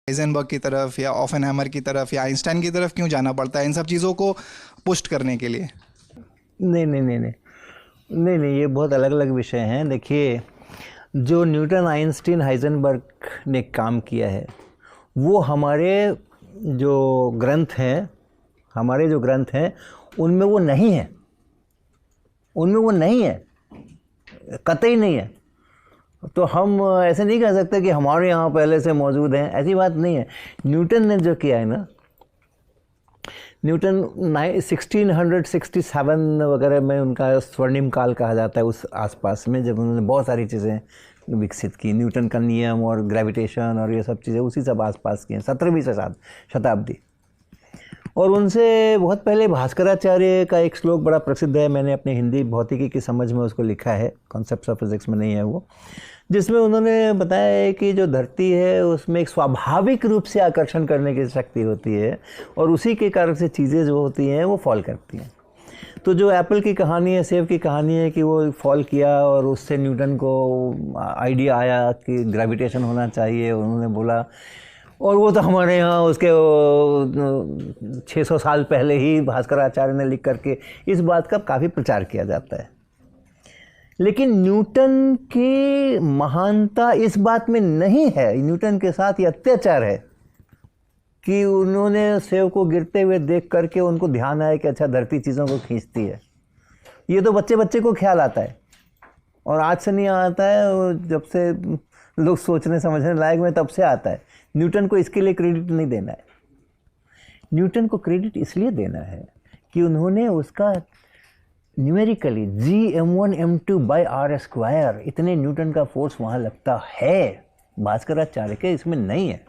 Heisenberg की तरफ या ऑफेनहाइमर की तरफ या आइंस्टाइन की तरफ क्यों जाना पड़ता है इन सब चीज़ों को पुष्ट करने के लिए? नहीं नहीं नहीं नहीं नहीं नहीं, ये बहुत अलग अलग विषय हैं। देखिए, जो न्यूटन, आइंस्टीन, हाइजेनबर्ग ने काम किया है वो जो ग्रंथ हैं हमारे जो ग्रंथ हैं उनमें वो नहीं है, उनमें वो नहीं है, कतई नहीं है। तो हम ऐसे नहीं कह सकते कि हमारे यहाँ पहले से मौजूद हैं, ऐसी बात नहीं है। न्यूटन ने जो किया है ना, न्यूटन 1667 वगैरह में उनका स्वर्णिम काल कहा जाता है, उस आसपास में जब उन्होंने बहुत सारी चीज़ें विकसित की, न्यूटन का नियम और ग्रेविटेशन और ये सब चीज़ें उसी सब आसपास की हैं, 17वीं शताब्दी। और उनसे बहुत पहले भास्कराचार्य का एक श्लोक बड़ा प्रसिद्ध है, मैंने अपनी हिंदी भौतिकी की समझ में उसको लिखा है, कॉन्सेप्ट्स ऑफ फिजिक्स में नहीं है वो, जिसमें उन्होंने बताया है कि जो धरती है उसमें एक स्वाभाविक रूप से आकर्षण करने की शक्ति होती है और उसी के कारण से चीज़ें जो होती हैं वो फॉल करती हैं। तो जो एप्पल की कहानी है, सेब की कहानी है कि वो फॉल किया और उससे न्यूटन को आइडिया आया कि ग्रेविटेशन होना चाहिए, उन्होंने बोला, और वो तो हमारे यहाँ उसके 600 साल पहले ही भास्कराचार्य ने लिख करके इस बात का काफ़ी प्रचार किया जाता है। लेकिन न्यूटन की महानता इस बात में नहीं है, न्यूटन के साथ ये अत्याचार है कि उन्होंने सेब को गिरते हुए देख करके उनको ध्यान आया कि अच्छा धरती चीज़ों को खींचती है। ये तो बच्चे बच्चे को ख्याल आता है और आज से नहीं आता है, जब से लोग सोचने समझने लायक में तब से आता है। न्यूटन को इसके लिए क्रेडिट नहीं देना है, न्यूटन को क्रेडिट इसलिए देना है कि उन्होंने उसका न्यूमेरिकली Gm1m2/r², इतने न्यूटन का फोर्स वहाँ लगता है, भास्कराचार्य के इसमें नहीं है।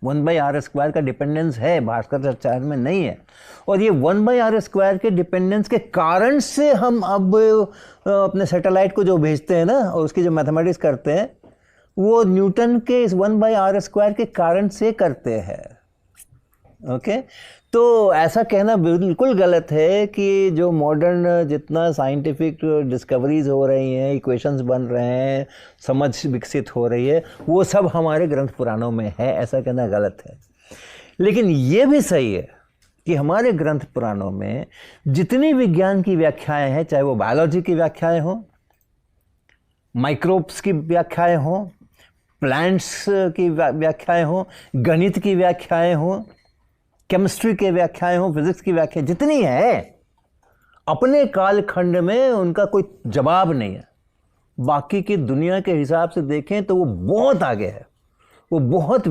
1/r² का डिपेंडेंस है, भास्कराचार्य में नहीं है। और ये 1/r² के डिपेंडेंस के कारण से हम अब अपने सैटेलाइट को जो भेजते हैं ना और उसकी जो मैथमेटिक्स करते हैं वो न्यूटन के इस 1/r² के कारण से करते हैं। ओके, तो ऐसा कहना बिल्कुल गलत है कि जो मॉडर्न जितना साइंटिफिक डिस्कवरीज हो रही हैं, इक्वेशंस बन रहे हैं, समझ विकसित हो रही है, वो सब हमारे ग्रंथ पुराणों में है, ऐसा कहना गलत है। लेकिन ये भी सही है कि हमारे ग्रंथ पुराणों में जितनी विज्ञान की व्याख्याएं हैं, चाहे वो बायोलॉजी की व्याख्याएं हों, माइक्रोब्स की व्याख्याएं हों, प्लांट्स की व्याख्याएं हों, गणित की व्याख्याएं हों, केमिस्ट्री के व्याख्याएं हों, फिजिक्स की व्याख्या जितनी है, अपने कालखंड में उनका कोई जवाब नहीं है। बाकी की दुनिया के हिसाब से देखें तो वो बहुत आगे है, वो बहुत